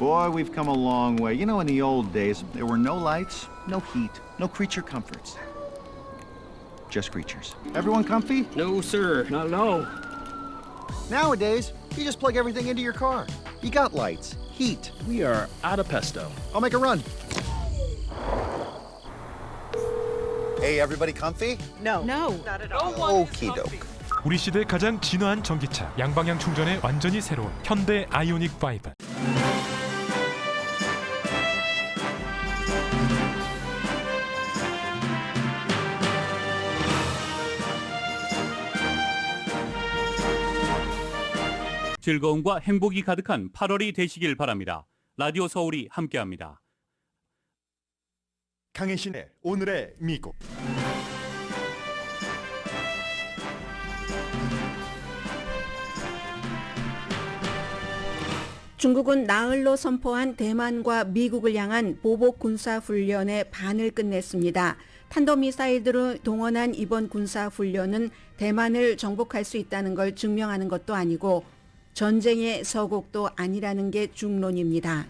Boy, we've come a long way. You know, in the old days, there were no lights, no heat, no creature comforts. Just creatures. Everyone comfy? No, sir. Not at all. Nowadays, you just plug everything into your car. You got lights, heat. We are out of pesto. I'll make a run. Hey, everybody comfy? No. Okie doke. 우리 시대 가장 진화한 전기차, 양방향 충전에 완전히 새로운 현대 아이오닉 5. 즐거움과 행복이 가득한 8월이 되시길 바랍니다. 라디오 서울이 함께합니다. 강혜신의 오늘의 미국. 중국은 나흘로 선포한 대만과 미국을 향한 보복 군사 훈련의 반을 끝냈습니다. 탄도미사일들을 동원한 이번 군사 훈련은 대만을 정복할 수 있다는 걸 증명하는 것도 아니고 전쟁의 서곡도 아니라는 게 중론입니다.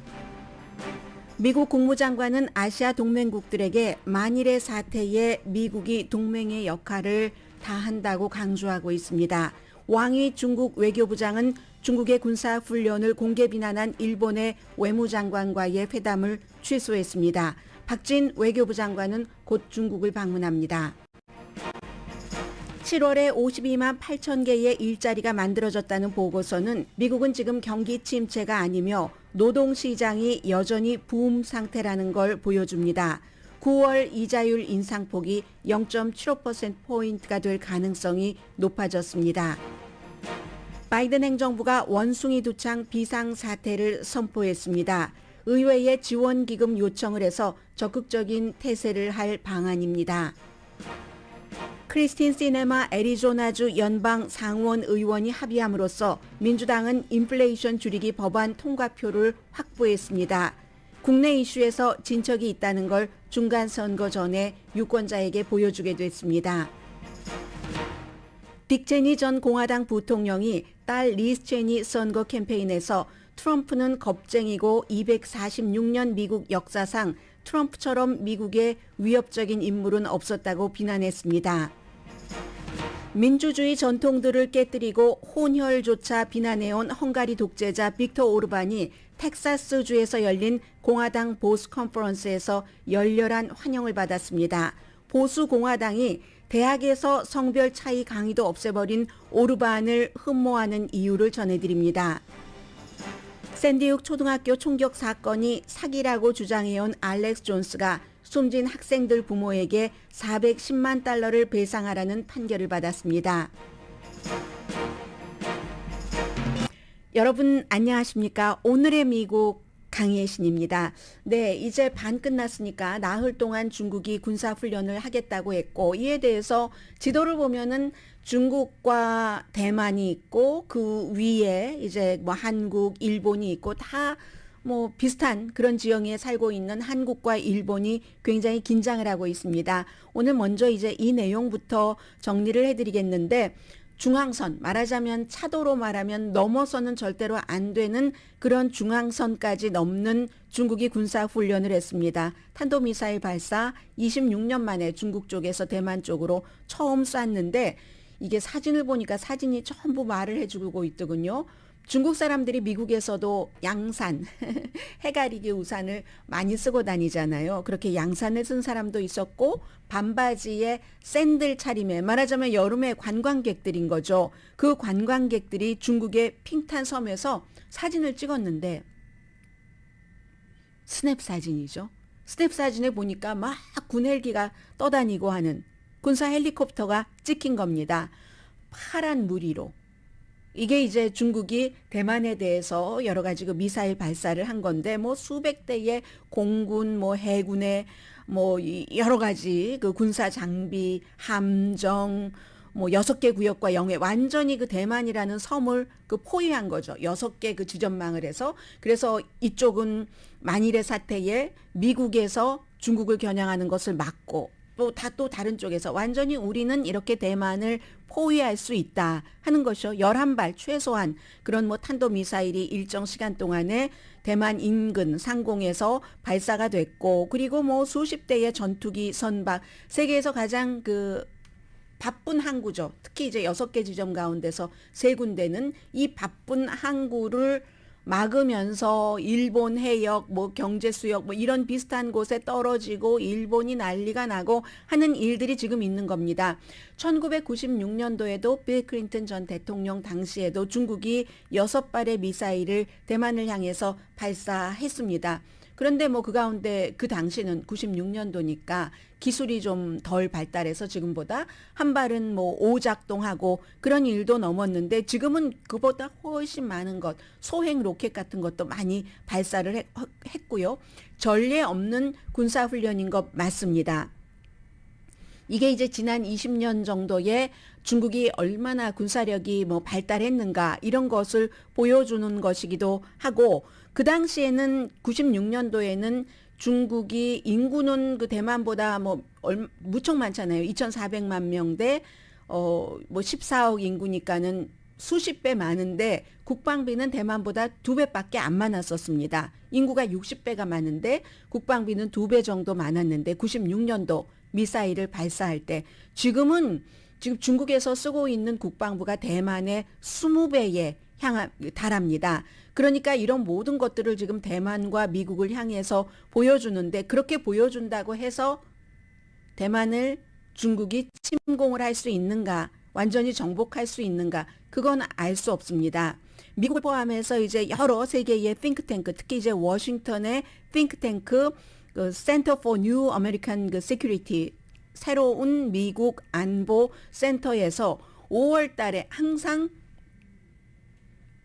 미국 국무장관은 아시아 동맹국들에게 만일의 사태에 미국이 동맹의 역할을 다한다고 강조하고 있습니다. 왕이 중국 외교부장은 중국의 군사훈련을 공개 비난한 일본의 외무장관과의 회담을 취소했습니다. 박진 외교부 장관은 곧 중국을 방문합니다. 7월에 52만 8천 개의 일자리가 만들어졌다는 보고서는 미국은 지금 경기 침체가 아니며 노동시장이 여전히 붐 상태라는 걸 보여줍니다. 9월 이자율 인상폭이 0.75%포인트가 될 가능성이 높아졌습니다. 바이든 행정부가 원숭이 두창 비상사태를 선포했습니다. 의회에 지원기금 요청을 해서 적극적인 태세를 할 방안입니다. 크리스틴 시네마 애리조나주 연방 상원 의원이 합의함으로써 민주당은 인플레이션 줄이기 법안 통과표를 확보했습니다. 국내 이슈에서 진척이 있다는 걸 중간선거 전에 유권자에게 보여주게 됐습니다. 딕 체니 전 공화당 부통령이 딸 리스 체니 선거 캠페인에서 트럼프는 겁쟁이고 246년 미국 역사상 트럼프처럼 미국에 위협적인 인물은 없었다고 비난했습니다. 민주주의 전통들을 깨뜨리고 혼혈조차 비난해온 헝가리 독재자 빅터 오르반이 텍사스주에서 열린 공화당 보수 컨퍼런스에서 열렬한 환영을 받았습니다. 보수 공화당이 대학에서 성별 차이 강의도 없애버린 오르반을 흠모하는 이유를 전해드립니다. 샌디욱 초등학교 총격 사건이 사기라고 주장해온 알렉스 존스가 숨진 학생들 부모에게 410만 달러를 배상하라는 판결을 받았습니다. 여러분 안녕하십니까? 오늘의 미국 강혜신입니다. 네, 이제 반 끝났으니까 나흘 동안 중국이 군사훈련을 하겠다고 했고 이에 대해서 지도를 보면은 중국과 대만이 있고 그 위에 이제 뭐 한국, 일본이 있고 다 뭐 비슷한 그런 지형에 살고 있는 한국과 일본이 굉장히 긴장을 하고 있습니다. 오늘 먼저 이제 이 내용부터 정리를 해드리겠는데 중앙선, 말하자면 차도로 말하면 넘어서는 절대로 안 되는 그런 중앙선까지 넘는 중국이 군사훈련을 했습니다. 탄도미사일 발사 26년 만에 중국 쪽에서 대만 쪽으로 처음 쐈는데 이게 사진을 보니까 사진이 전부 말을 해주고 있더군요. 중국 사람들이 미국에서도 양산, 해가리기 우산을 많이 쓰고 다니잖아요. 그렇게 양산을 쓴 사람도 있었고 반바지에 샌들 차림에 말하자면 여름에 관광객들인 거죠. 그 관광객들이 중국의 핑탄 섬에서 사진을 찍었는데 스냅 사진이죠. 스냅 사진에 보니까 막 군헬기가 떠다니고 하는 군사 헬리콥터가 찍힌 겁니다. 파란 무리로. 이게 이제 중국이 대만에 대해서 여러 가지 그 미사일 발사를 한 건데 뭐 수백 대의 공군 뭐 해군의 뭐 여러 가지 그 군사 장비, 함정 뭐 6개 구역과 영해 완전히 그 대만이라는 섬을 그 포위한 거죠. 6개 그 지점망을 해서 그래서 이쪽은 만일의 사태에 미국에서 중국을 겨냥하는 것을 막고 또 다른 쪽에서 완전히 우리는 이렇게 대만을 포위할 수 있다 하는 것이요. 11발 최소한 그런 뭐 탄도미사일이 일정 시간 동안에 대만 인근 상공에서 발사가 됐고, 그리고 뭐 수십 대의 전투기 선박, 세계에서 가장 그 바쁜 항구죠. 특히 이제 6개 지점 가운데서 3군데는 이 바쁜 항구를 막으면서 일본 해역, 뭐 경제수역, 뭐 이런 비슷한 곳에 떨어지고 일본이 난리가 나고 하는 일들이 지금 있는 겁니다. 1996년도에도 빌 클린턴 전 대통령 당시에도 중국이 6발의 미사일을 대만을 향해서 발사했습니다. 그런데 뭐 그 가운데 그 당시는 96년도니까 기술이 좀 덜 발달해서 지금보다 한 발은 뭐 오작동하고 그런 일도 넘었는데, 지금은 그보다 훨씬 많은 것, 소행 로켓 같은 것도 많이 발사를 했고요. 전례 없는 군사훈련인 것 맞습니다. 이게 이제 지난 20년 정도에 중국이 얼마나 군사력이 뭐 발달했는가 이런 것을 보여주는 것이기도 하고, 그 당시에는 96년도에는 중국이 인구는 그 대만보다 뭐 무척 많잖아요. 2,400만 명대 뭐 14억 인구니까는 수십 배 많은데 국방비는 대만보다 2배밖에 안 많았었습니다. 인구가 60배가 많은데 국방비는 2배 정도 많았는데 96년도 미사일을 발사할 때, 지금 중국에서 쓰고 있는 국방부가 대만의 20배에 달합니다. 그러니까 이런 모든 것들을 지금 대만과 미국을 향해서 보여주는데, 그렇게 보여준다고 해서 대만을 중국이 침공을 할 수 있는가, 완전히 정복할 수 있는가, 그건 알 수 없습니다. 미국을 포함해서 이제 여러 세계의 띵크탱크, 특히 이제 워싱턴의 띵크탱크 그 Center for New American Security, 새로운 미국 안보 센터에서 5월 달에 항상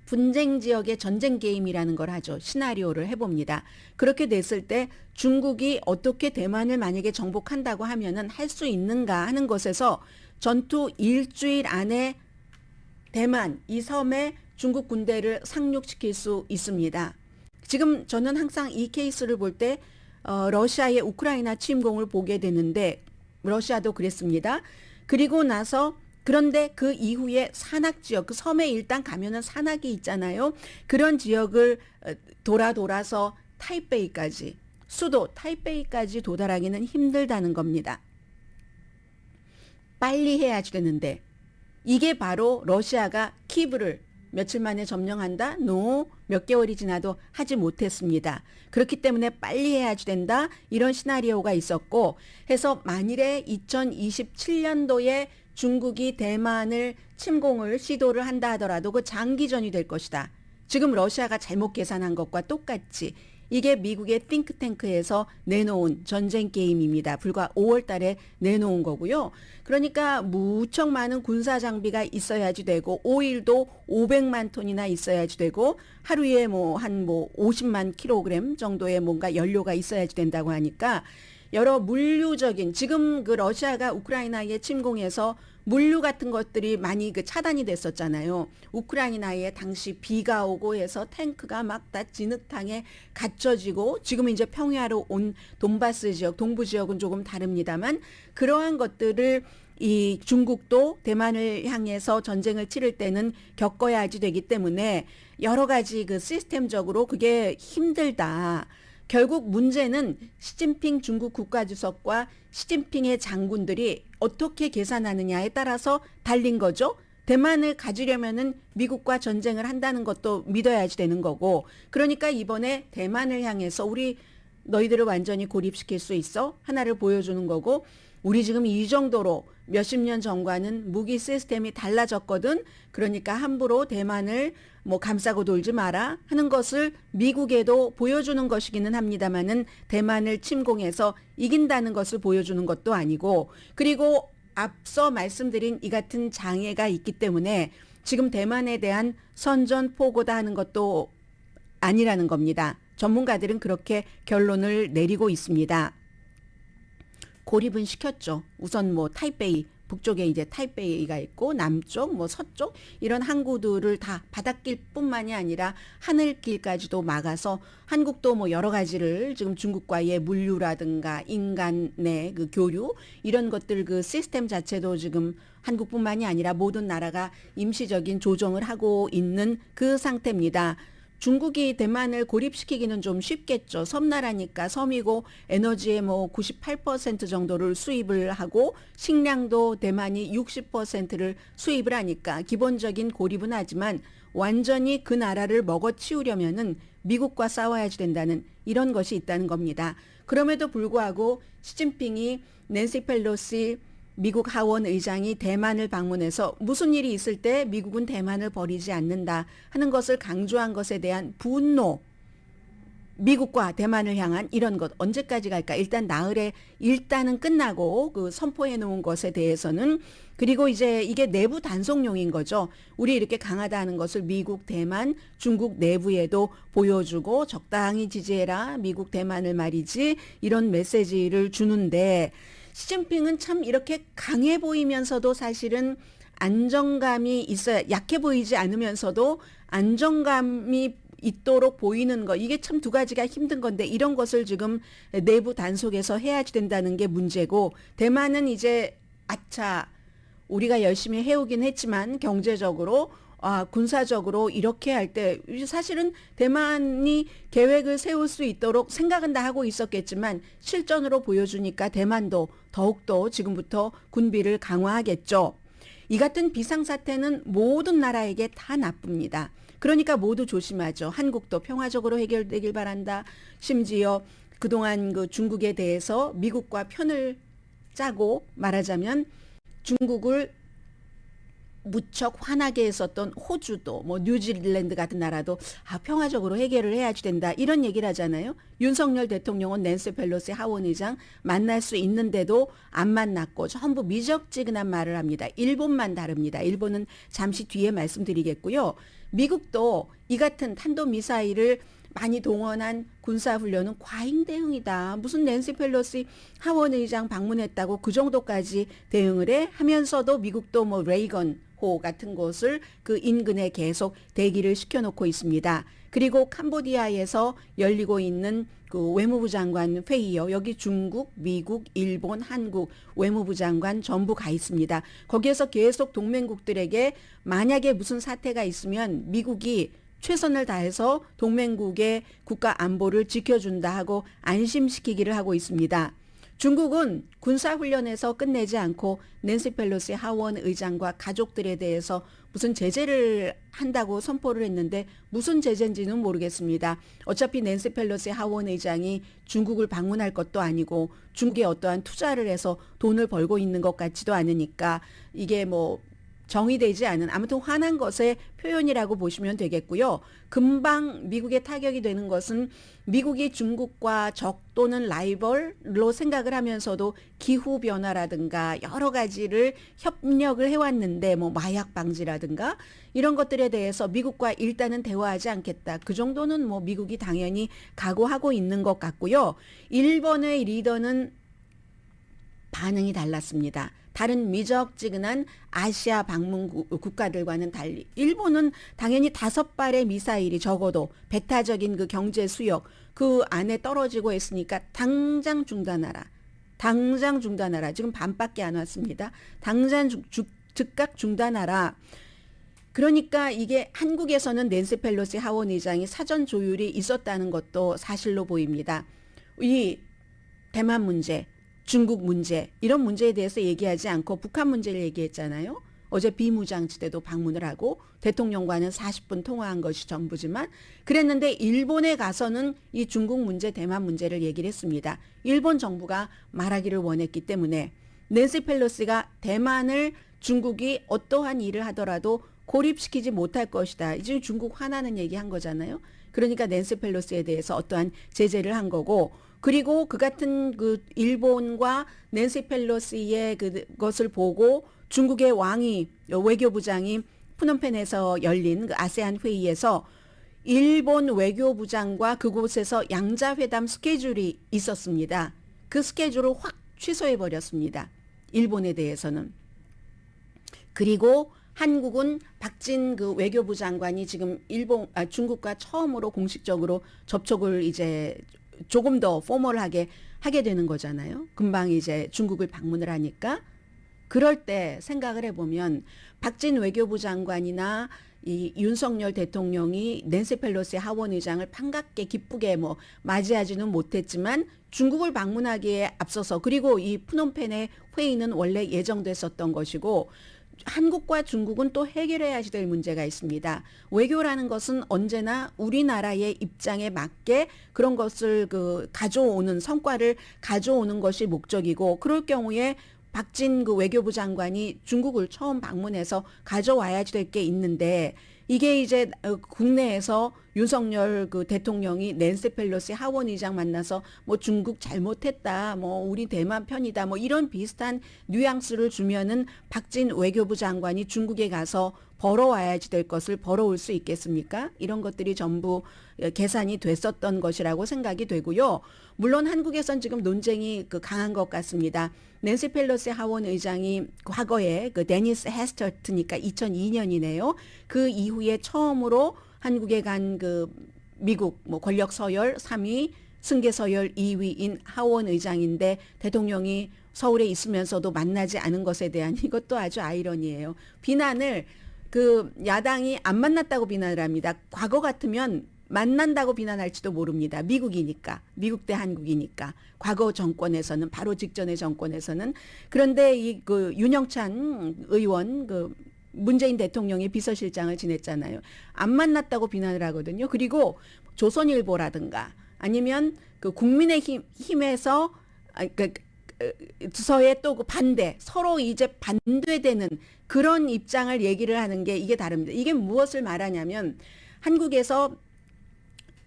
분쟁 지역의 전쟁 게임이라는 걸 하죠. 시나리오를 해봅니다. 그렇게 됐을 때 중국이 어떻게 대만을 만약에 정복한다고 하면은 할 수 있는가 하는 것에서 전투 일주일 안에 대만 이 섬에 중국 군대를 상륙시킬 수 있습니다. 지금 저는 항상 이 케이스를 볼 때 러시아의 우크라이나 침공을 보게 되는데, 러시아도 그랬습니다. 그리고 나서 그런데 그 이후에 산악 지역, 그 섬에 일단 가면은 산악이 있잖아요. 그런 지역을 돌아서 타이베이까지, 수도 타이베이까지 도달하기는 힘들다는 겁니다. 빨리 해야지 되는데, 이게 바로 러시아가 키브를 며칠 만에 점령한다? 몇 개월이 지나도 하지 못했습니다. 그렇기 때문에 빨리 해야지 된다? 이런 시나리오가 있었고, 해서 만일에 2027년도에 중국이 대만을 침공을 시도를 한다 하더라도 그 장기전이 될 것이다. 지금 러시아가 잘못 계산한 것과 똑같이 이게 미국의 띵크탱크에서 내놓은 전쟁 게임입니다. 불과 5월 달에 내놓은 거고요. 그러니까 무척 많은 군사 장비가 있어야지 되고, 오일도 500만 톤이나 있어야지 되고, 하루에 한 50만 킬로그램 정도의 뭔가 연료가 있어야지 된다고 하니까, 여러 물류적인, 지금 그 러시아가 우크라이나에 침공해서 물류 같은 것들이 많이 그 차단이 됐었잖아요. 우크라이나에 당시 비가 오고 해서 탱크가 막 다 진흙탕에 갇혀지고, 지금 이제 평야로 온 돈바스 지역, 동부 지역은 조금 다릅니다만, 그러한 것들을 이 중국도 대만을 향해서 전쟁을 치를 때는 겪어야지 되기 때문에 여러 가지 그 시스템적으로 그게 힘들다. 결국 문제는 시진핑 중국 국가주석과 시진핑의 장군들이 어떻게 계산하느냐에 따라서 달린 거죠. 대만을 가지려면은 미국과 전쟁을 한다는 것도 믿어야지 되는 거고, 그러니까 이번에 대만을 향해서 우리 너희들을 완전히 고립시킬 수 있어? 하나를 보여주는 거고, 우리 지금 이 정도로 몇십 년 전과는 무기 시스템이 달라졌거든. 그러니까 함부로 대만을 감싸고 돌지 마라 하는 것을 미국에도 보여주는 것이기는 합니다만은, 대만을 침공해서 이긴다는 것을 보여주는 것도 아니고, 그리고 앞서 말씀드린 이 같은 장애가 있기 때문에 지금 대만에 대한 선전포고다 하는 것도 아니라는 겁니다. 전문가들은 그렇게 결론을 내리고 있습니다. 고립은 시켰죠. 우선 타이베이 북쪽에 이제 타이베이가 있고 남쪽 뭐 서쪽 이런 항구들을 다 바닷길뿐만이 아니라 하늘길까지도 막아서 한국도 뭐 여러 가지를 지금 중국과의 물류라든가 인간의 그 교류 이런 것들 그 시스템 자체도 지금 한국뿐만이 아니라 모든 나라가 임시적인 조정을 하고 있는 그 상태입니다. 중국이 대만을 고립시키기는 좀 쉽겠죠. 섬나라니까 섬이고 에너지의 뭐 98% 정도를 수입을 하고 식량도 대만이 60%를 수입을 하니까 기본적인 고립은 하지만 완전히 그 나라를 먹어치우려면은 미국과 싸워야지 된다는 이런 것이 있다는 겁니다. 그럼에도 불구하고 시진핑이 낸시 펠로시 미국 하원 의장이 대만을 방문해서 무슨 일이 있을 때 미국은 대만을 버리지 않는다 하는 것을 강조한 것에 대한 분노, 미국과 대만을 향한 이런 것 언제까지 갈까? 일단 나흘에 일단은 끝나고 그 선포해 놓은 것에 대해서는 그리고 이제 이게 내부 단속용인 거죠. 우리 이렇게 강하다 하는 것을 미국, 대만, 중국 내부에도 보여주고 적당히 지지해라. 미국, 대만을 말이지 이런 메시지를 주는데 시진핑은 참 이렇게 강해 보이면서도 사실은 안정감이 있어야 약해 보이지 않으면서도 안정감이 있도록 보이는 거 이게 참 두 가지가 힘든 건데 이런 것을 지금 내부 단속에서 해야지 된다는 게 문제고 대만은 이제 아차 우리가 열심히 해오긴 했지만 경제적으로 군사적으로 이렇게 할 때 사실은 대만이 계획을 세울 수 있도록 생각은 다 하고 있었겠지만 실전으로 보여주니까 대만도 더욱더 지금부터 군비를 강화하겠죠. 이 같은 비상사태는 모든 나라에게 다 나쁩니다. 그러니까 모두 조심하죠. 한국도 평화적으로 해결되길 바란다. 심지어 그동안 그 중국에 대해서 미국과 편을 짜고 말하자면 중국을 무척 화나게 했었던 호주도 뭐 뉴질랜드 같은 나라도 평화적으로 해결을 해야지 된다 이런 얘기를 하잖아요. 윤석열 대통령은 낸시 펠로시 하원의장 만날 수 있는데도 안 만났고 전부 미적지근한 말을 합니다. 일본만 다릅니다. 일본은 잠시 뒤에 말씀드리겠고요. 미국도 이 같은 탄도미사일을 많이 동원한 군사훈련은 과잉 대응이다. 무슨 낸시 펠로시 하원의장 방문했다고 그 정도까지 대응을 해 하면서도 미국도 뭐 레이건호 같은 곳을 그 인근에 계속 대기를 시켜놓고 있습니다. 그리고 캄보디아에서 열리고 있는 그 외무부 장관 회의요. 여기 중국, 미국, 일본, 한국 외무부 장관 전부 가 있습니다. 거기에서 계속 동맹국들에게 만약에 무슨 사태가 있으면 미국이 최선을 다해서 동맹국의 국가 안보를 지켜준다 하고 안심시키기를 하고 있습니다. 중국은 군사훈련에서 끝내지 않고 낸시 펠로시 하원 의장과 가족들에 대해서 무슨 제재를 한다고 선포를 했는데 무슨 제재인지는 모르겠습니다. 어차피 낸시 펠로시 하원 의장이 중국을 방문할 것도 아니고 중국에 어떠한 투자를 해서 돈을 벌고 있는 것 같지도 않으니까 이게 뭐 정의되지 않은 아무튼 화난 것의 표현이라고 보시면 되겠고요. 금방 미국에 타격이 되는 것은 미국이 중국과 적 또는 라이벌로 생각을 하면서도 기후변화라든가 여러 가지를 협력을 해왔는데 뭐 마약 방지라든가 이런 것들에 대해서 미국과 일단은 대화하지 않겠다. 그 정도는 뭐 미국이 당연히 각오하고 있는 것 같고요. 일본의 리더는 반응이 달랐습니다. 다른 미적지근한 아시아 방문 국가들과는 달리 일본은 당연히 5발의 미사일이 적어도 배타적인 그 경제 수역 그 안에 떨어지고 있으니까 당장 중단하라. 당장 중단하라. 지금 반밖에 안 왔습니다. 당장 즉각 중단하라. 그러니까 이게 한국에서는 낸시 펠로시 하원 의장이 사전 조율이 있었다는 것도 사실로 보입니다. 이 대만 문제 중국 문제 이런 문제에 대해서 얘기하지 않고 북한 문제를 얘기했잖아요. 어제 비무장지대도 방문을 하고 대통령과는 40분 통화한 것이 전부지만 그랬는데 일본에 가서는 이 중국 문제 대만 문제를 얘기를 했습니다. 일본 정부가 말하기를 원했기 때문에 낸시 펠로시가 대만을 중국이 어떠한 일을 하더라도 고립시키지 못할 것이다. 이제 중국 화나는 얘기한 거잖아요. 그러니까 낸시 펠로시에 대해서 어떠한 제재를 한 거고 그리고 그 같은 그 일본과 낸시 펠로시의 그것을 보고 중국의 왕이 외교부장이 푸놈펜에서 열린 그 아세안 회의에서 일본 외교부장과 그곳에서 양자회담 스케줄이 있었습니다. 그 스케줄을 확 취소해 버렸습니다. 일본에 대해서는. 그리고 한국은 박진 그 외교부 장관이 지금 중국과 처음으로 공식적으로 접촉을 이제 조금 더 포멀하게 하게 되는 거잖아요. 금방 이제 중국을 방문을 하니까. 그럴 때 생각을 해보면 박진 외교부 장관이나 이 윤석열 대통령이 낸시 펠로시 하원 의장을 반갑게 기쁘게 뭐 맞이하지는 못했지만 중국을 방문하기에 앞서서, 그리고 이 프놈펜의 회의는 원래 예정됐었던 것이고, 한국과 중국은 또 해결해야 될 문제가 있습니다. 외교라는 것은 언제나 우리나라의 입장에 맞게 그런 것을 가져오는, 성과를 가져오는 것이 목적이고, 그럴 경우에 박진 그 외교부 장관이 중국을 처음 방문해서 가져와야 될 게 있는데, 이게 이제 국내에서 윤석열 그 대통령이 낸시 펠로시 하원 의장 만나서 뭐 중국 잘못했다, 뭐 우리 대만 편이다, 뭐 이런 비슷한 뉘앙스를 주면은 박진 외교부 장관이 중국에 가서 벌어와야지 될 것을 벌어올 수 있겠습니까? 이런 것들이 전부 계산이 됐었던 것이라고 생각이 되고요. 물론 한국에선 지금 논쟁이 강한 것 같습니다. 낸시 펠로시 하원 의장이 과거에 그 데니스 헤스터트니까 2002년이네요. 그 이후에 처음으로 한국에 간 그 미국 뭐 권력 서열 3위, 승계 서열 2위인 하원 의장인데 대통령이 서울에 있으면서도 만나지 않은 것에 대한, 이것도 아주 아이러니예요. 비난을 그 야당이 안 만났다고 비난을 합니다. 과거 같으면 만난다고 비난할지도 모릅니다. 미국이니까, 미국 대 한국이니까. 과거 정권에서는, 바로 직전의 정권에서는. 그런데 이 그 윤영찬 의원, 그 문재인 대통령이 비서실장을 지냈잖아요. 안 만났다고 비난을 하거든요. 그리고 조선일보라든가 아니면 그 국민의힘에서 서의 또 그 반대, 서로 이제 반대되는 그런 입장을 얘기를 하는 게 이게 다릅니다. 이게 무엇을 말하냐면, 한국에서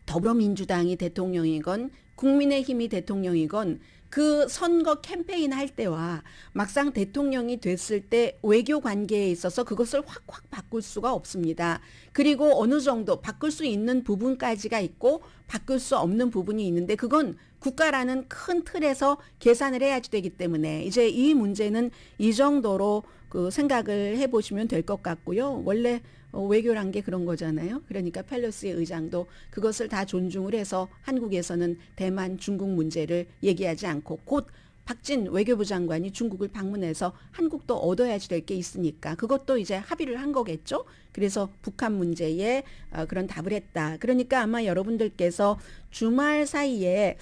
더불어민주당이 대통령이건 국민의힘이 대통령이건 그 선거 캠페인 할 때와 막상 대통령이 됐을 때 외교 관계에 있어서 그것을 확확 바꿀 수가 없습니다. 그리고 어느 정도 바꿀 수 있는 부분까지가 있고 바꿀 수 없는 부분이 있는데, 그건 국가라는 큰 틀에서 계산을 해야지 되기 때문에 이제 이 문제는 이 정도로 그 생각을 해보시면 될 것 같고요. 원래 외교란 게 그런 거잖아요. 그러니까 펠로시 의장도 그것을 다 존중을 해서 한국에서는 대만 중국 문제를 얘기하지 않고 곧 박진 외교부 장관이 중국을 방문해서 한국도 얻어야지 될 게 있으니까 그것도 이제 합의를 한 거겠죠. 그래서 북한 문제에 그런 답을 했다. 그러니까 아마 여러분들께서 주말 사이에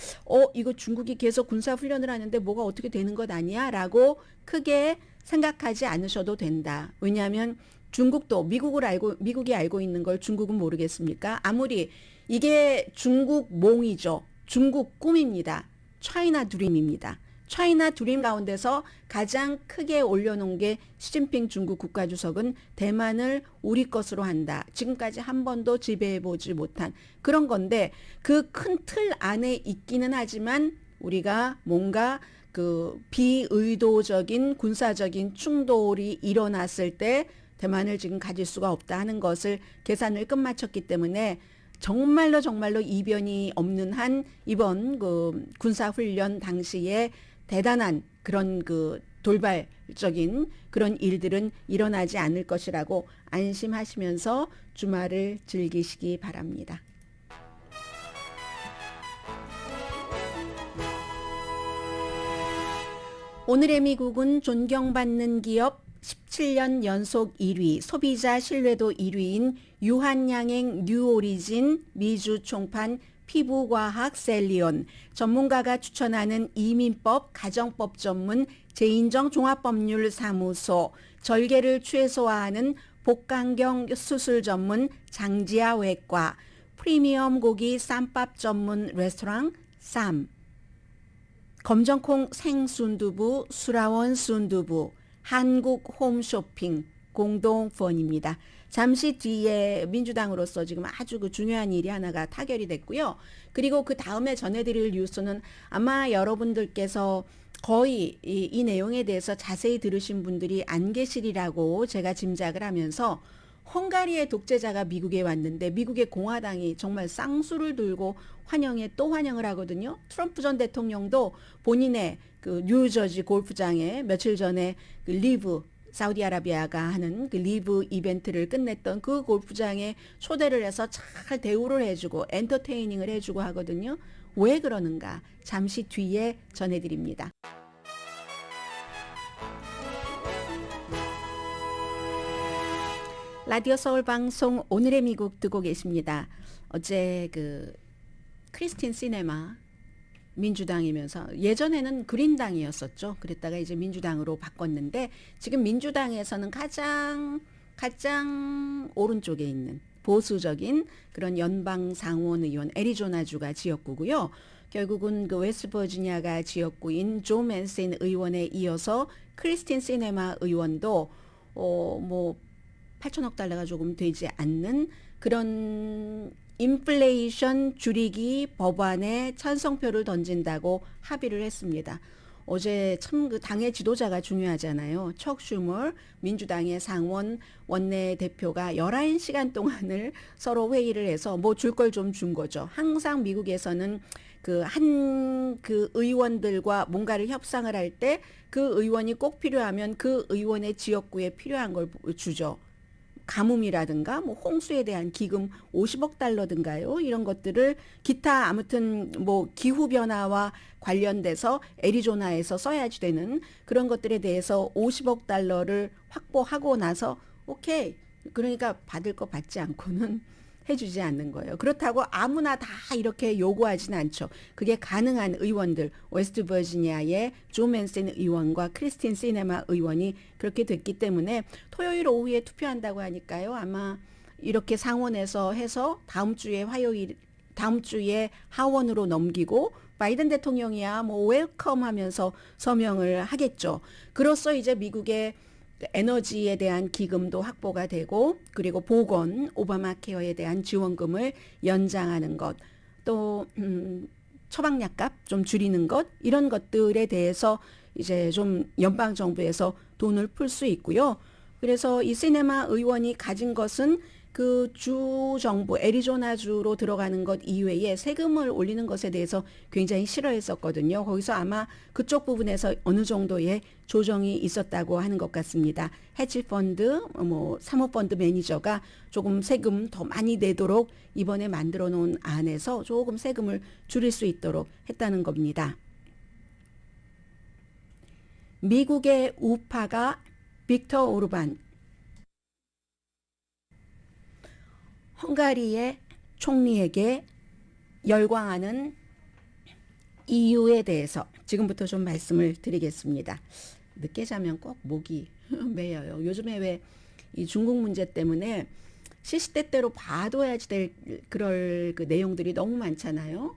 이거 중국이 계속 군사훈련을 하는데 뭐가 어떻게 되는 것 아니야? 라고 크게 생각하지 않으셔도 된다. 왜냐하면 중국도 미국이 알고 있는 걸 중국은 모르겠습니까? 아무리 이게 중국 몽이죠. 중국 꿈입니다. 차이나 드림입니다. 차이나 드림 가운데서 가장 크게 올려놓은 게 시진핑 중국 국가주석은 대만을 우리 것으로 한다. 지금까지 한 번도 지배해보지 못한 그런 건데, 그 큰 틀 안에 있기는 하지만 우리가 뭔가 그 비의도적인 군사적인 충돌이 일어났을 때 대만을 지금 가질 수가 없다 하는 것을 계산을 끝마쳤기 때문에 정말로 이변이 없는 한 이번 그 군사훈련 당시에 대단한 그런 그 돌발적인 그런 일들은 일어나지 않을 것이라고 안심하시면서 주말을 즐기시기 바랍니다. 오늘의 미국은 존경받는 기업 17년 연속 1위, 소비자 신뢰도 1위인 유한양행 뉴오리진 미주 총판 피부과학 셀리온, 전문가가 추천하는 이민법, 가정법 전문 재인정 종합법률 사무소, 절개를 최소화하는 복강경 수술 전문 장지아 외과, 프리미엄 고기 쌈밥 전문 레스토랑 쌈, 검정콩 생순두부 수라원 순두부, 한국 홈쇼핑 공동펀입니다. 잠시 뒤에 민주당으로서 지금 아주 그 중요한 일이 하나가 타결이 됐고요. 그리고 그 다음에 전해드릴 뉴스는 아마 여러분들께서 거의 이 내용에 대해서 자세히 들으신 분들이 안 계시리라고 제가 짐작을 하면서, 헝가리의 독재자가 미국에 왔는데 미국의 공화당이 정말 쌍수를 들고 또 환영을 하거든요. 트럼프 전 대통령도 본인의 그 뉴저지 골프장에 며칠 전에 그 리브 사우디아라비아가 하는 그 리브 이벤트를 끝냈던 그 골프장에 초대를 해서 잘 대우를 해주고 엔터테이닝을 해주고 하거든요. 왜 그러는가? 잠시 뒤에 전해드립니다. 라디오 서울 방송 오늘의 미국 듣고 계십니다. 어제 그 크리스틴 시네마 민주당이면서 예전에는 그린당이었었죠. 그랬다가 이제 민주당으로 바꿨는데 지금 민주당에서는 가장 오른쪽에 있는 보수적인 그런 연방 상원 의원 애리조나주가 지역구고요. 결국은 그 웨스트버지니아가 지역구인 조 맨신 의원에 이어서 크리스틴 시네마 의원도 뭐 8천억 달러가 조금 되지 않는 그런 인플레이션 줄이기 법안에 찬성표를 던진다고 합의를 했습니다. 어제 참 그 당의 지도자가 중요하잖아요. 척 슈머 민주당의 상원 원내대표가 11시간 동안을 서로 회의를 해서 뭐 줄 걸 좀 준 거죠. 항상 미국에서는 그 의원들과 뭔가를 협상을 할 때 그 의원이 꼭 필요하면 그 의원의 지역구에 필요한 걸 주죠. 가뭄이라든가 뭐 홍수에 대한 기금 50억 달러든가요. 이런 것들을 기타 아무튼 뭐 기후 변화와 관련돼서 애리조나에서 써야지 되는 그런 것들에 대해서 50억 달러를 확보하고 나서 오케이. 그러니까 받을 거 받지 않고는 해주지 않는 거예요. 그렇다고 아무나 다 이렇게 요구하진 않죠. 그게 가능한 의원들, 웨스트버지니아의 조 맨슨 의원과 크리스틴 시네마 의원이 그렇게 됐기 때문에 토요일 오후에 투표한다고 하니까요. 아마 이렇게 상원에서 해서 다음 주에 하원으로 넘기고 바이든 대통령이야 뭐 웰컴 하면서 서명을 하겠죠. 그로써 이제 미국의 에너지에 대한 기금도 확보가 되고 그리고 보건, 오바마 케어에 대한 지원금을 연장하는 것, 또 처방약값 좀 줄이는 것 이런 것들에 대해서 이제 좀 연방 정부에서 돈을 풀 수 있고요. 그래서 이 시네마 의원이 가진 것은 그 주 정부 애리조나주로 들어가는 것 이외에 세금을 올리는 것에 대해서 굉장히 싫어했었거든요. 거기서 아마 그쪽 부분에서 어느 정도의 조정이 있었다고 하는 것 같습니다. 헤지펀드, 뭐 사모펀드 매니저가 조금 세금 더 많이 내도록 이번에 만들어 놓은 안에서 조금 세금을 줄일 수 있도록 했다는 겁니다. 미국의 우파가 빅터 오르반 헝가리의 총리에게 열광하는 이유에 대해서 지금부터 좀 말씀을 드리겠습니다. 늦게 자면 꼭 목이 메여요. 요즘에 왜 이 중국 문제 때문에 시시때때로 봐둬야지 될 그럴 그 내용들이 너무 많잖아요.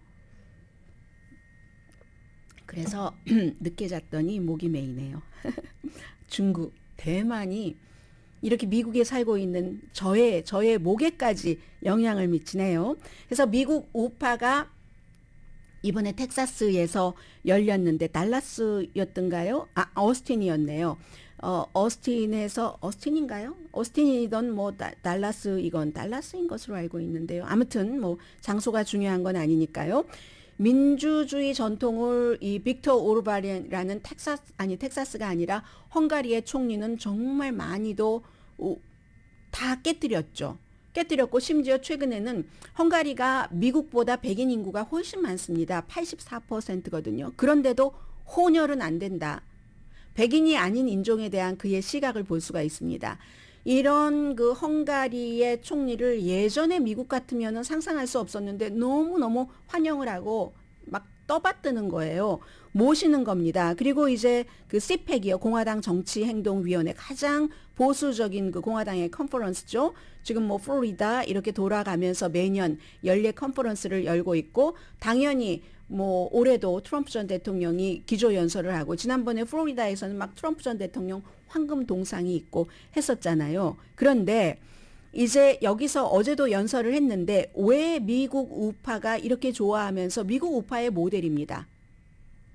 그래서 늦게 잤더니 목이 메이네요. 중국, 대만이 이렇게 미국에 살고 있는 저의 목에까지 영향을 미치네요. 그래서 미국 우파가 이번에 텍사스에서 열렸는데 달라스였던가요? 어스틴이었네요. 어스틴인가요? 어스틴이던 뭐 달라스인 것으로 알고 있는데요. 아무튼 뭐 장소가 중요한 건 아니니까요. 민주주의 전통을 이 빅터 오르반이라는 텍사스가 아니라 헝가리의 총리는 정말 많이도 다 깨뜨렸고 심지어 최근에는 헝가리가 미국보다 백인 인구가 훨씬 많습니다. 84%거든요. 그런데도 혼혈은 안 된다. 백인이 아닌 인종에 대한 그의 시각을 볼 수가 있습니다. 이런 그 헝가리의 총리를 예전에 미국 같으면은 상상할 수 없었는데 너무너무 환영을 하고 막 떠받드는 거예요. 모시는 겁니다. 그리고 이제 그 CPAC이요. 공화당 정치행동위원회 가장 보수적인 그 공화당의 컨퍼런스죠. 지금 뭐 플로리다 이렇게 돌아가면서 매년 연례 컨퍼런스를 열고 있고 당연히 뭐 올해도 트럼프 전 대통령이 기조연설을 하고 지난번에 플로리다에서는 막 트럼프 전 대통령 황금 동상이 있고 했었잖아요. 그런데 이제 여기서 어제도 연설을 했는데 왜 미국 우파가 이렇게 좋아하면서 미국 우파의 모델입니다.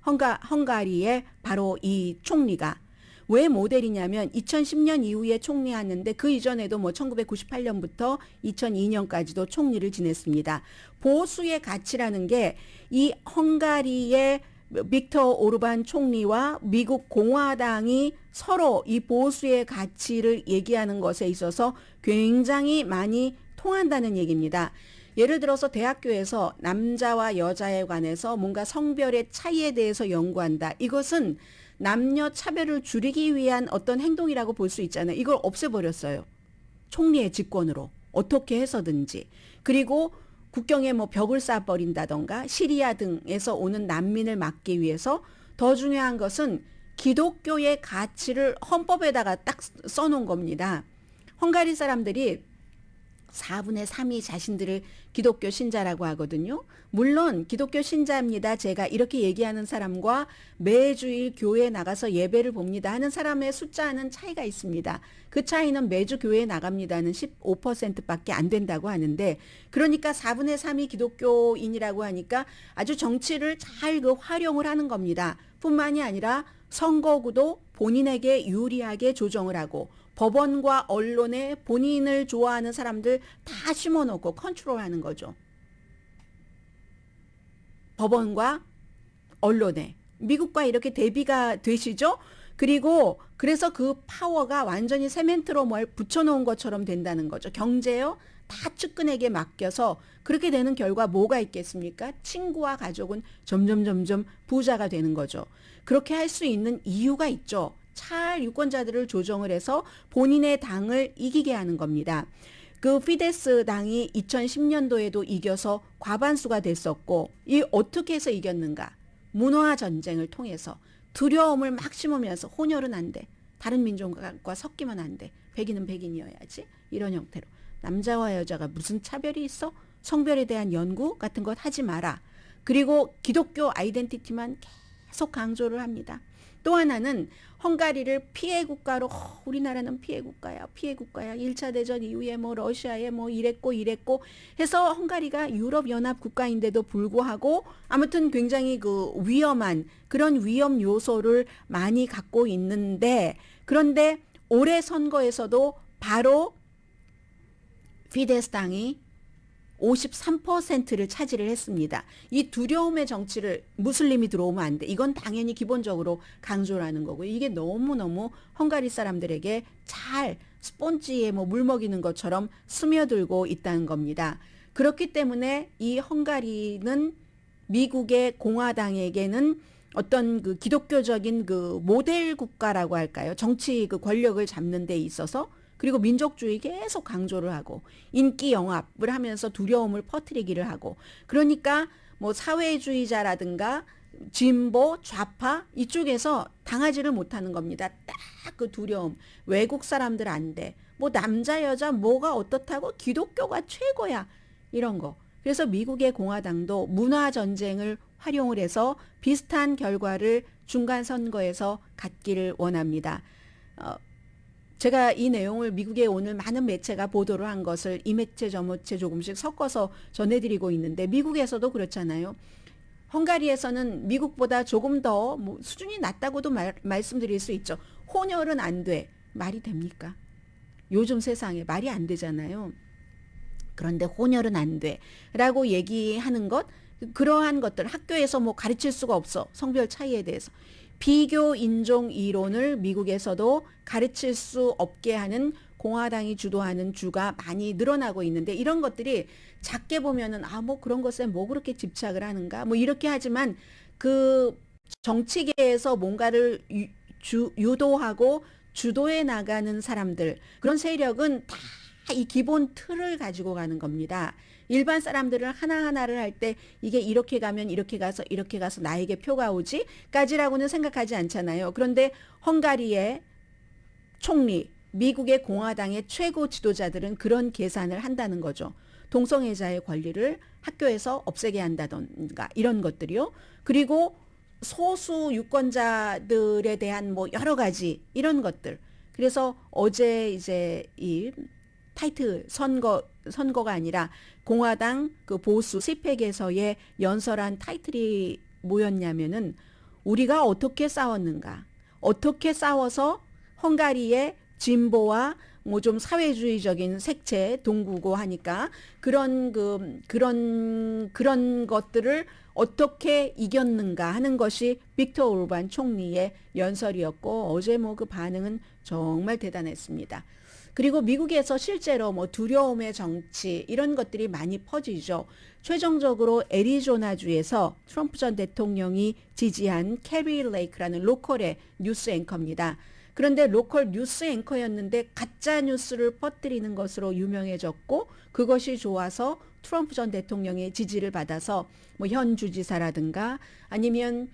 헝가리의 바로 이 총리가 왜 모델이냐면 2010년 이후에 총리하는데 그 이전에도 뭐 1998년부터 2002년까지도 총리를 지냈습니다. 보수의 가치라는 게 이 헝가리의 빅터 오르반 총리와 미국 공화당이 서로 이 보수의 가치를 얘기하는 것에 있어서 굉장히 많이 통한다는 얘기입니다. 예를 들어서 대학교에서 남자와 여자에 관해서 뭔가 성별의 차이에 대해서 연구한다. 이것은 남녀 차별을 줄이기 위한 어떤 행동이라고 볼 수 있잖아요. 이걸 없애버렸어요. 총리의 직권으로 어떻게 해서든지. 그리고 국경에 뭐 벽을 쌓아버린다던가 시리아 등에서 오는 난민을 막기 위해서 더 중요한 것은 기독교의 가치를 헌법에다가 딱 써놓은 겁니다. 헝가리 사람들이 4분의 3이 자신들을 기독교 신자라고 하거든요. 물론 기독교 신자입니다. 제가 이렇게 얘기하는 사람과 매주일 교회에 나가서 예배를 봅니다 하는 사람의 숫자는 차이가 있습니다. 그 차이는 매주 교회에 나갑니다는 15%밖에 안 된다고 하는데, 그러니까 4분의 3이 기독교인이라고 하니까 아주 정치를 잘 활용을 하는 겁니다. 뿐만이 아니라 선거구도 본인에게 유리하게 조정을 하고 법원과 언론에 본인을 좋아하는 사람들 다 심어놓고 컨트롤하는 거죠. 법원과 언론에. 미국과 이렇게 대비가 되시죠? 그리고 그래서 그 파워가 완전히 세멘트로 뭘 붙여놓은 것처럼 된다는 거죠. 경제요? 다 측근에게 맡겨서 그렇게 되는 결과 뭐가 있겠습니까? 친구와 가족은 점점 부자가 되는 거죠. 그렇게 할 수 있는 이유가 있죠. 잘 유권자들을 조정을 해서 본인의 당을 이기게 하는 겁니다. 그 피데스 당이 2010년도에도 이겨서 과반수가 됐었고, 이 어떻게 해서 이겼는가? 문화 전쟁을 통해서 두려움을 막 심으면서 혼혈은 안 돼. 다른 민족과 섞이면 안 돼. 백인은 백인이어야지. 이런 형태로. 남자와 여자가 무슨 차별이 있어? 성별에 대한 연구 같은 것 하지 마라. 그리고 기독교 아이덴티티만 계속 강조를 합니다. 또 하나는 헝가리를 피해 국가로, 우리나라는 피해 국가야. 1차 대전 이후에 뭐 러시아에 뭐 이랬고 해서 헝가리가 유럽 연합 국가인데도 불구하고 아무튼 굉장히 그 위험한 그런 위험 요소를 많이 갖고 있는데, 그런데 올해 선거에서도 바로 피데스 당이 53%를 차지를 했습니다. 이 두려움의 정치를 무슬림이 들어오면 안 돼. 이건 당연히 기본적으로 강조를 하는 거고요. 이게 너무너무 헝가리 사람들에게 잘 스폰지에 뭐 물 먹이는 것처럼 스며들고 있다는 겁니다. 그렇기 때문에 이 헝가리는 미국의 공화당에게는 어떤 그 기독교적인 그 모델 국가라고 할까요? 정치 그 권력을 잡는 데 있어서, 그리고 민족주의 계속 강조를 하고 인기 영합을 하면서 두려움을 퍼뜨리기를 하고, 그러니까 뭐 사회주의자라든가 진보, 좌파 이쪽에서 당하지를 못하는 겁니다. 딱 그 두려움. 외국 사람들 안 돼. 뭐 남자 여자 뭐가 어떻다고, 기독교가 최고야. 이런 거. 그래서 미국의 공화당도 문화 전쟁을 활용을 해서 비슷한 결과를 중간 선거에서 갖기를 원합니다. 제가 이 내용을 미국의 오늘 많은 매체가 보도를 한 것을 이 매체 저 매체 조금씩 섞어서 전해드리고 있는데, 미국에서도 그렇잖아요. 헝가리에서는 미국보다 조금 더 뭐 수준이 낮다고도 말씀드릴 수 있죠. 혼혈은 안 돼. 말이 됩니까? 요즘 세상에 말이 안 되잖아요. 그런데 혼혈은 안 돼. 라고 얘기하는 것, 그러한 것들 학교에서 뭐 가르칠 수가 없어. 성별 차이에 대해서. 비교 인종 이론을 미국에서도 가르칠 수 없게 하는 공화당이 주도하는 주가 많이 늘어나고 있는데, 이런 것들이 작게 보면은 뭐 그런 것에 뭐 그렇게 집착을 하는가 뭐 이렇게 하지만, 그 정치계에서 뭔가를 유도하고 주도해 나가는 사람들, 그런 세력은 다 이 기본 틀을 가지고 가는 겁니다. 일반 사람들은 하나하나를 할 때 이게 이렇게 가면 이렇게 가서 나에게 표가 오지 까지라고는 생각하지 않잖아요. 그런데 헝가리의 총리, 미국의 공화당의 최고 지도자들은 그런 계산을 한다는 거죠. 동성애자의 권리를 학교에서 없애게 한다던가 이런 것들이요. 그리고 소수 유권자들에 대한 뭐 여러 가지 이런 것들. 그래서 어제 이제 이 타이틀 선거가 아니라 공화당 그 보수 스펙에서의 연설한 타이틀이 뭐였냐면은, 우리가 어떻게 싸웠는가, 어떻게 싸워서 헝가리의 진보와 뭐 좀 사회주의적인 색채 동구고 하니까 그런 것들을 어떻게 이겼는가 하는 것이 빅터 오르반 총리의 연설이었고 어제 뭐 그 반응은 정말 대단했습니다. 그리고 미국에서 실제로 뭐 두려움의 정치 이런 것들이 많이 퍼지죠. 최종적으로 애리조나주에서 트럼프 전 대통령이 지지한 캐리 레이크라는 로컬의 뉴스 앵커입니다. 그런데 로컬 뉴스 앵커였는데 가짜 뉴스를 퍼뜨리는 것으로 유명해졌고 그것이 좋아서 트럼프 전 대통령의 지지를 받아서 뭐 현 주지사라든가 아니면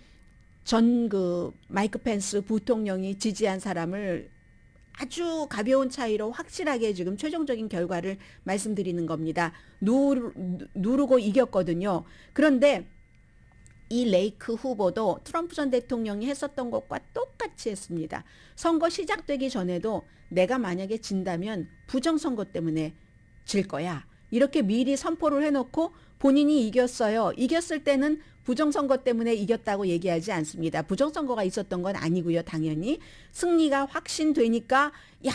전 마이크 펜스 부통령이 지지한 사람을 아주 가벼운 차이로 확실하게 지금 최종적인 결과를 말씀드리는 겁니다. 누르고 이겼거든요. 그런데 이 레이크 후보도 트럼프 전 대통령이 했었던 것과 똑같이 했습니다. 선거 시작되기 전에도 내가 만약에 진다면 부정선거 때문에 질 거야. 이렇게 미리 선포를 해놓고 본인이 이겼어요. 이겼을 때는 부정선거 때문에 이겼다고 얘기하지 않습니다. 부정선거가 있었던 건 아니고요. 당연히 승리가 확신되니까 야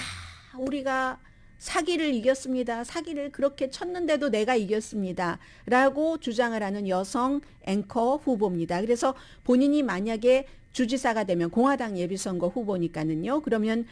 우리가 사기를 이겼습니다. 사기를 그렇게 쳤는데도 내가 이겼습니다. 라고 주장을 하는 여성 앵커 후보입니다. 그래서 본인이 만약에 주지사가 되면 공화당 예비선거 후보니까는요. 그러면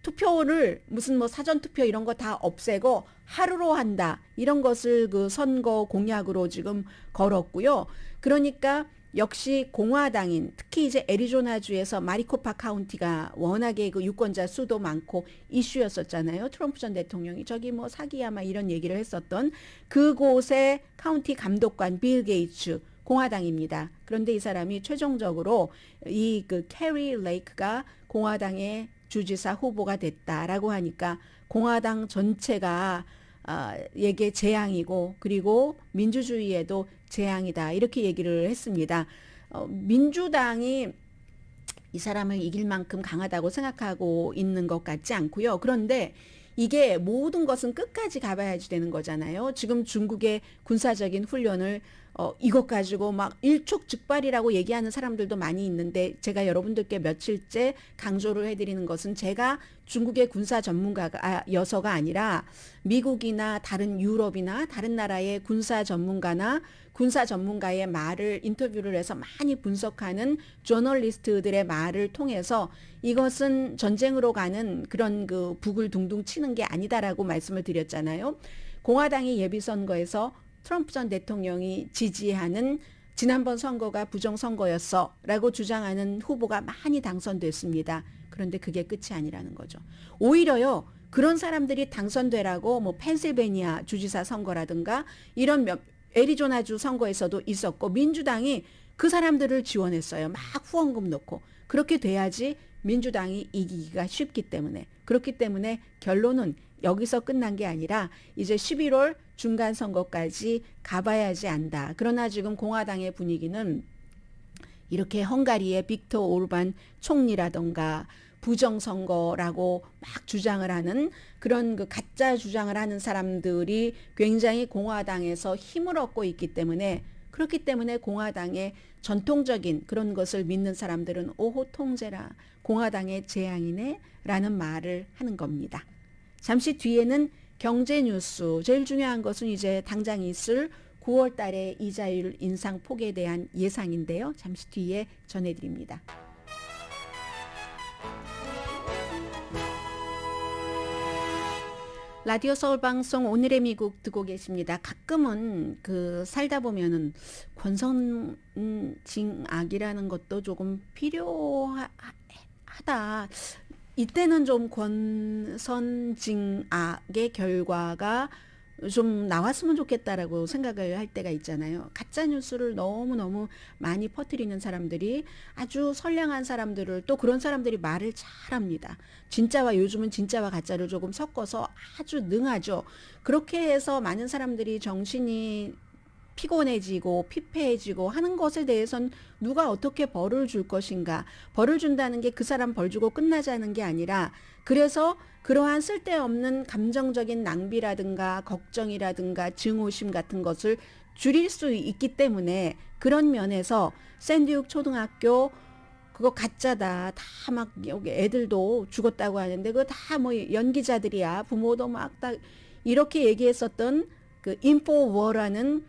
투표를 무슨 뭐 사전투표 이런 거 다 없애고 하루로 한다. 이런 것을 그 선거 공약으로 지금 걸었고요. 그러니까 역시 공화당인 특히 이제 애리조나주에서 마리코파 카운티가 워낙에 그 유권자 수도 많고 이슈였었잖아요. 트럼프 전 대통령이 저기 뭐 사기야 막 이런 얘기를 했었던 그곳의 카운티 감독관 빌 게이츠 공화당입니다. 그런데 이 사람이 최종적으로 이 그 캐리 레이크가 공화당의 주지사 후보가 됐다라고 하니까 공화당 전체가 에게 재앙이고 그리고 민주주의에도 재앙이다 이렇게 얘기를 했습니다. 민주당이 이 사람을 이길 만큼 강하다고 생각하고 있는 것 같지 않고요. 그런데 이게 모든 것은 끝까지 가봐야지 되는 거잖아요. 지금 중국의 군사적인 훈련을 이것 가지고 막 일촉즉발이라고 얘기하는 사람들도 많이 있는데 제가 여러분들께 며칠째 강조를 해드리는 것은 제가 중국의 군사 전문가여서가 아니라 미국이나 다른 유럽이나 다른 나라의 군사 전문가나 군사 전문가의 말을 인터뷰를 해서 많이 분석하는 저널리스트들의 말을 통해서 이것은 전쟁으로 가는 그런 그 북을 둥둥 치는 게 아니다라고 말씀을 드렸잖아요. 공화당의 예비선거에서 트럼프 전 대통령이 지지하는 지난번 선거가 부정선거였어 라고 주장하는 후보가 많이 당선됐습니다. 그런데 그게 끝이 아니라는 거죠. 오히려요. 그런 사람들이 당선되라고 뭐 펜실베니아 주지사 선거라든가 이런 애리조나주 선거에서도 있었고 민주당이 그 사람들을 지원했어요. 막 후원금 넣고. 그렇게 돼야지 민주당이 이기기가 쉽기 때문에. 그렇기 때문에 결론은 여기서 끝난 게 아니라 이제 11월 중간 선거까지 가봐야지 안다. 그러나 지금 공화당의 분위기는 이렇게 헝가리의 빅터 오르반 총리라던가 부정선거라고 막 주장을 하는 그런 그 가짜 주장을 하는 사람들이 굉장히 공화당에서 힘을 얻고 있기 때문에 그렇기 때문에 공화당의 전통적인 그런 것을 믿는 사람들은 오호 통제라 공화당의 재앙이네 라는 말을 하는 겁니다. 잠시 뒤에는 경제 뉴스 제일 중요한 것은 이제 당장 있을 9월 달에 이자율 인상 폭에 대한 예상인데요. 잠시 뒤에 전해드립니다. 라디오 서울 방송 오늘의 미국 듣고 계십니다. 가끔은 그 살다 보면은 권선징악이라는 것도 조금 필요하다. 이때는 좀 권선징악의 결과가 좀 나왔으면 좋겠다라고 생각을 할 때가 있잖아요. 가짜 뉴스를 너무너무 많이 퍼뜨리는 사람들이 아주 선량한 사람들을 또 그런 사람들이 말을 잘합니다. 진짜와 요즘은 진짜와 가짜를 조금 섞어서 아주 능하죠. 그렇게 해서 많은 사람들이 정신이 피곤해지고 피폐해지고 하는 것에 대해선 누가 어떻게 벌을 줄 것인가. 벌을 준다는 게 그 사람 벌 주고 끝나자는 게 아니라 그래서 그러한 쓸데없는 감정적인 낭비라든가 걱정이라든가 증오심 같은 것을 줄일 수 있기 때문에 그런 면에서 샌디욱 초등학교 그거 가짜다. 다 막 여기 애들도 죽었다고 하는데 그거 다 뭐 연기자들이야. 부모도 막 다 이렇게 얘기했었던 그 인포워라는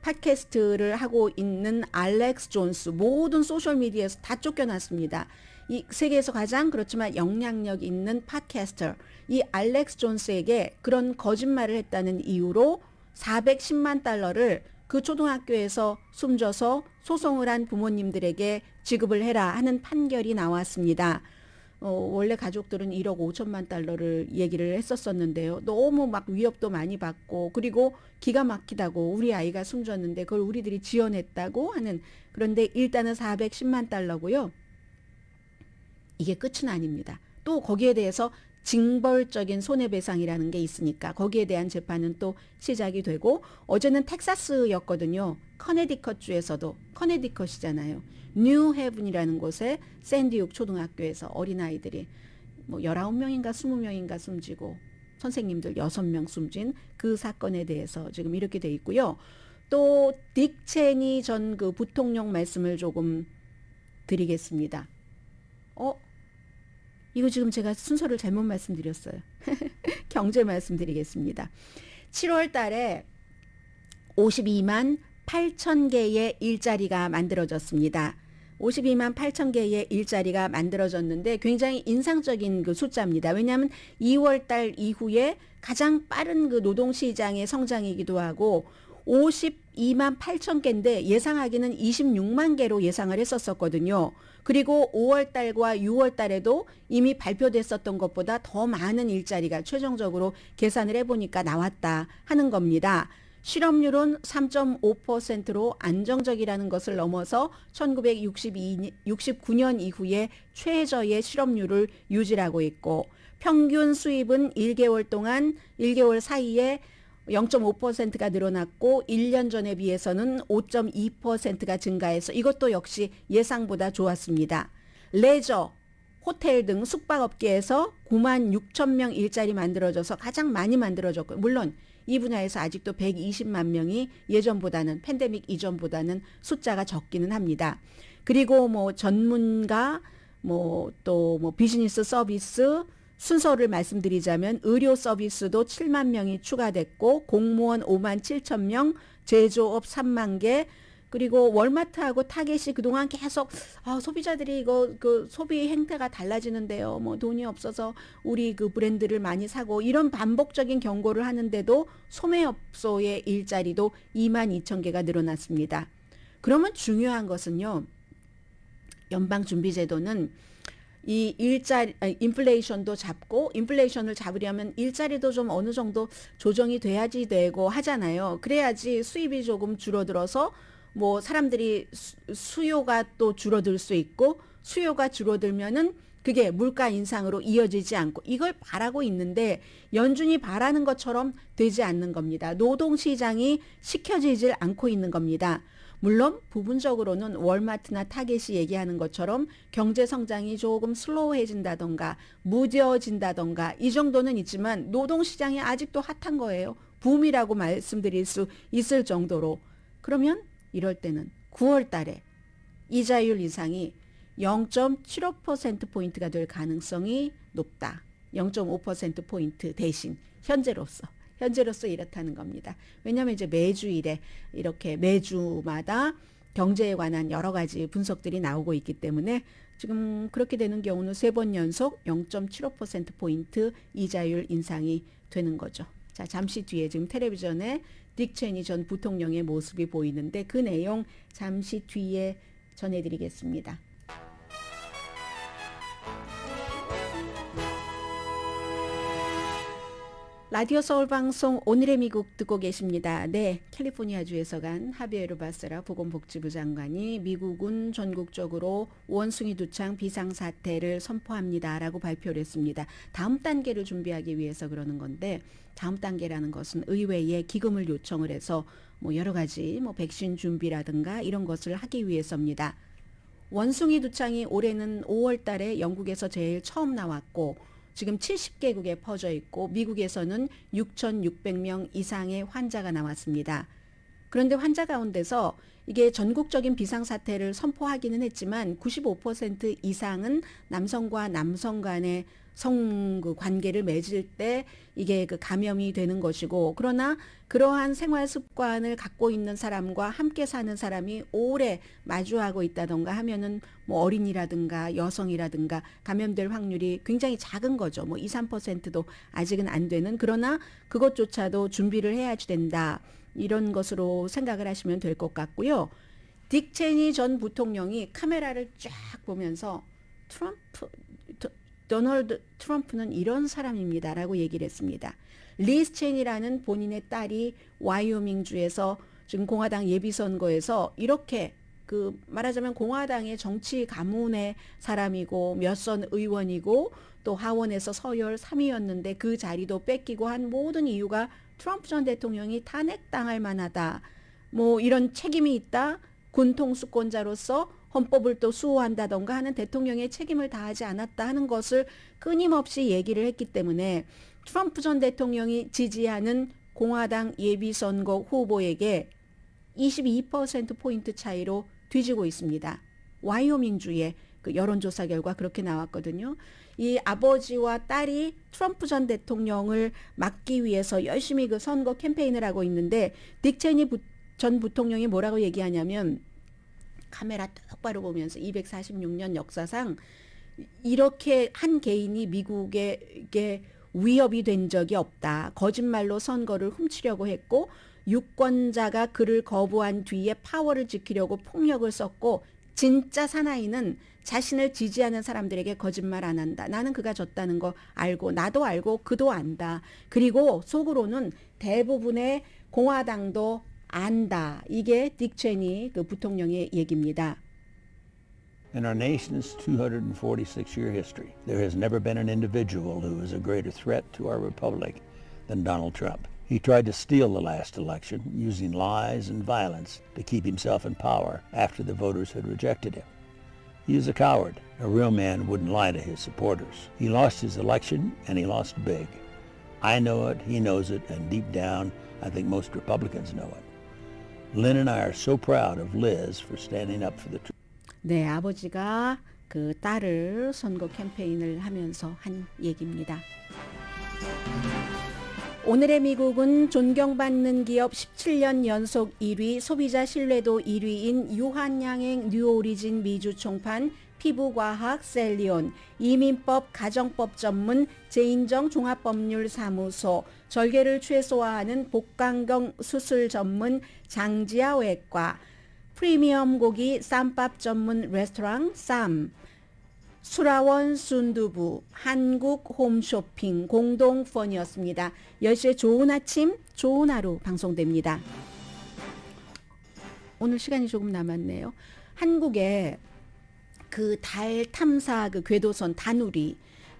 팟캐스트를 하고 있는 알렉스 존스 모든 소셜 미디어에서 다 쫓겨났습니다. 이 세계에서 가장 그렇지만 영향력 있는 팟캐스터 이 알렉스 존스에게 그런 거짓말을 했다는 이유로 410만 달러를 그 초등학교에서 숨져서 소송을 한 부모님들에게 지급을 해라 하는 판결이 나왔습니다. 원래 가족들은 1억 5천만 달러를 얘기를 했었었는데요. 너무 막 위협도 많이 받고 그리고 기가 막히다고 우리 아이가 숨졌는데 그걸 우리들이 지어냈다고 하는 그런데 일단은 410만 달러고요. 이게 끝은 아닙니다. 또 거기에 대해서 징벌적인 손해배상이라는 게 있으니까 거기에 대한 재판은 또 시작이 되고 어제는 텍사스였거든요. 커네디컷주에서도 커네디컷이잖아요. 뉴헤븐이라는 곳에 샌디욱 초등학교에서 어린아이들이 뭐 19명인가 20명인가 숨지고 선생님들 6명 숨진 그 사건에 대해서 지금 이렇게 돼 있고요. 또 딕 체니 전 그 부통령 말씀을 조금 드리겠습니다. 이거 지금 제가 순서를 잘못 말씀드렸어요. 경제 말씀드리겠습니다. 7월 달에 52만 8천 개의 일자리가 만들어졌습니다. 52만 8천 개의 일자리가 만들어졌는데 굉장히 인상적인 그 숫자입니다. 왜냐하면 2월 달 이후에 가장 빠른 그 노동시장의 성장이기도 하고 52만 8천 개인데 예상하기는 26만 개로 예상을 했었거든요. 그리고 5월 달과 6월 달에도 이미 발표됐었던 것보다 더 많은 일자리가 최종적으로 계산을 해보니까 나왔다 하는 겁니다. 실업률은 3.5%로 안정적이라는 것을 넘어서 1969년 이후에 최저의 실업률을 유지하고 있고 평균 수입은 1개월 사이에 0.5%가 늘어났고 1년 전에 비해서는 5.2%가 증가해서 이것도 역시 예상보다 좋았습니다. 레저, 호텔 등 숙박업계에서 9만 6천 명 일자리 만들어져서 가장 많이 만들어졌고 물론 이 분야에서 아직도 120만 명이 예전보다는 팬데믹 이전보다는 숫자가 적기는 합니다. 그리고 뭐 전문가, 또 비즈니스 서비스 순서를 말씀드리자면 의료 서비스도 7만 명이 추가됐고 공무원 5만 7천 명, 제조업 3만 개, 그리고 월마트하고 타겟이 그동안 계속 소비자들이 이거 그 소비 행태가 달라지는데요. 뭐 돈이 없어서 우리 그 브랜드를 많이 사고 이런 반복적인 경고를 하는데도 소매업소의 일자리도 2만 2천 개가 늘어났습니다. 그러면 중요한 것은요. 연방준비제도는 이 인플레이션도 잡고 인플레이션을 잡으려면 일자리도 좀 어느 정도 조정이 돼야지 되고 하잖아요. 그래야지 수입이 조금 줄어들어서 뭐 사람들이 수요가 또 줄어들 수 있고 수요가 줄어들면은 그게 물가 인상으로 이어지지 않고 이걸 바라고 있는데 연준이 바라는 것처럼 되지 않는 겁니다. 노동시장이 식혀지질 않고 있는 겁니다. 물론 부분적으로는 월마트나 타겟이 얘기하는 것처럼 경제 성장이 조금 슬로우해진다던가 무뎌진다던가 이 정도는 있지만 노동시장이 아직도 핫한 거예요. 붐이라고 말씀드릴 수 있을 정도로. 그러면 이럴 때는 9월 달에 이자율 인상이 0.75%포인트가 될 가능성이 높다. 0.5%포인트 대신 현재로서 이렇다는 겁니다. 왜냐하면 이제 매주일에 이렇게 매주마다 경제에 관한 여러 가지 분석들이 나오고 있기 때문에 지금 그렇게 되는 경우는 3번 연속 0.75%포인트 이자율 인상이 되는 거죠. 자, 잠시 뒤에 지금 텔레비전에 딕 체니 전 부통령의 모습이 보이는데 그 내용 잠시 뒤에 전해드리겠습니다. 라디오 서울 방송 오늘의 미국 듣고 계십니다. 네, 캘리포니아주에서 간 하비에르 바세라 보건복지부 장관이 미국은 전국적으로 원숭이 두창 비상사태를 선포합니다라고 발표를 했습니다. 다음 단계를 준비하기 위해서 그러는 건데 다음 단계라는 것은 의회에 기금을 요청을 해서 뭐 여러 가지 백신 준비라든가 이런 것을 하기 위해서입니다. 원숭이 두창이 올해는 5월 달에 영국에서 제일 처음 나왔고 지금 70개국에 퍼져 있고 미국에서는 6,600명 이상의 환자가 나왔습니다. 그런데 환자 가운데서 이게 전국적인 비상사태를 선포하기는 했지만 95% 이상은 남성과 남성 간의 그 관계를 맺을 때 이게 그 감염이 되는 것이고, 그러나 그러한 생활 습관을 갖고 있는 사람과 함께 사는 사람이 오래 마주하고 있다던가 하면은 뭐 어린이라든가 여성이라든가 감염될 확률이 굉장히 작은 거죠. 뭐 2, 3%도 아직은 안 되는, 그러나 그것조차도 준비를 해야지 된다. 이런 것으로 생각을 하시면 될 것 같고요. 딕 체니 전 부통령이 카메라를 쫙 보면서 도널드 트럼프는 이런 사람입니다라고 얘기를 했습니다. 리스 체니라는 본인의 딸이 와이오밍주에서 지금 공화당 예비선거에서 이렇게 그 말하자면 공화당의 정치 가문의 사람이고 몇 선 의원이고 또 하원에서 서열 3위였는데 그 자리도 뺏기고 한 모든 이유가 트럼프 전 대통령이 탄핵당할 만하다. 뭐 이런 책임이 있다. 군통수권자로서 헌법을 또 수호한다던가 하는 대통령의 책임을 다하지 않았다 하는 것을 끊임없이 얘기를 했기 때문에 트럼프 전 대통령이 지지하는 공화당 예비선거 후보에게 22%포인트 차이로 뒤지고 있습니다. 와이오밍주의 그 여론조사 결과 그렇게 나왔거든요. 이 아버지와 딸이 트럼프 전 대통령을 막기 위해서 열심히 그 선거 캠페인을 하고 있는데 딕 체니 전 부통령이 뭐라고 얘기하냐면, 카메라 똑바로 보면서 246년 역사상 이렇게 한 개인이 미국에게 위협이 된 적이 없다. 거짓말로 선거를 훔치려고 했고 유권자가 그를 거부한 뒤에 파워를 지키려고 폭력을 썼고, 진짜 사나이는 자신을 지지하는 사람들에게 거짓말 안 한다. 나는 그가 졌다는 거 알고 나도 알고 그도 안다. 그리고 속으로는 대부분의 공화당도 안다. 이게 딕 체니 그 부통령의 얘기입니다. In our nation's 246-year history, there has never been an individual who is a greater threat to our republic than Donald Trump. He tried to steal the last election using lies and violence to keep himself in power after the voters had rejected him. He is a coward. A real man wouldn't lie to his supporters. He lost his election, and he lost big. I know it, he knows it, and deep down, I think most Republicans know it. Lynn and I are so proud of Liz for standing up for the truth. 네, 아버지가 그 딸을 선거 캠페인을 하면서 한 얘기입니다. 오늘의 미국은 존경받는 기업 17년 연속 1위, 소비자 신뢰도 1위인 유한양행 뉴오리진 미주 총판, 피부과학 셀리온, 이민법 가정법 전문 제인정 종합법률사무소, 절개를 최소화하는 복강경 수술 전문 장지아 외과, 프리미엄 고기 쌈밥 전문 레스토랑 쌈, 수라원 순두부, 한국 홈쇼핑 공동 후원이었습니다. 10시에 좋은 아침, 좋은 하루 방송됩니다. 오늘 시간이 조금 남았네요. 한국에 그 달 탐사 그 궤도선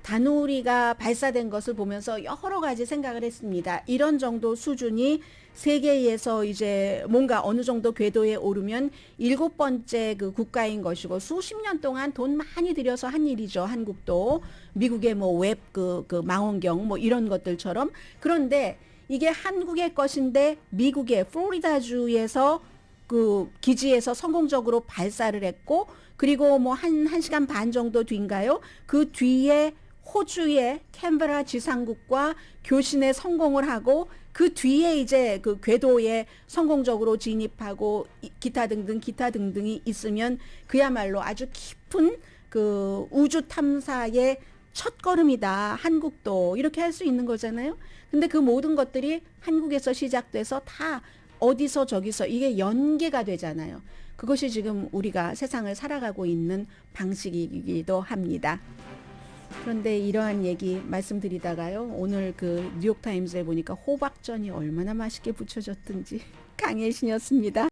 다누리가 발사된 것을 보면서 여러 가지 생각을 했습니다. 이런 정도 수준이 세계에서 이제 뭔가 어느 정도 궤도에 오르면 7번째 그 국가인 것이고 수십 년 동안 돈 많이 들여서 한 일이죠. 한국도 미국의 뭐 웹 그 망원경 뭐 이런 것들처럼. 그런데 이게 한국의 것인데 미국의 플로리다주에서 그 기지에서 성공적으로 발사를 했고, 그리고 뭐 한 시간 반 정도 뒤인가요? 그 뒤에 호주의 캔베라 지상국과 교신에 성공을 하고 그 뒤에 이제 그 궤도에 성공적으로 진입하고 기타 등등이 있으면 그야말로 아주 깊은 그 우주 탐사의 첫걸음이다. 한국도 이렇게 할 수 있는 거잖아요. 근데 그 모든 것들이 한국에서 시작돼서 다 어디서 저기서 이게 연계가 되잖아요. 그것이 지금 우리가 세상을 살아가고 있는 방식이기도 합니다. 그런데 이러한 얘기 말씀드리다가요, 오늘 그 뉴욕타임스에 보니까 호박전이 얼마나 맛있게 부쳐졌든지 강혜신이었습니다.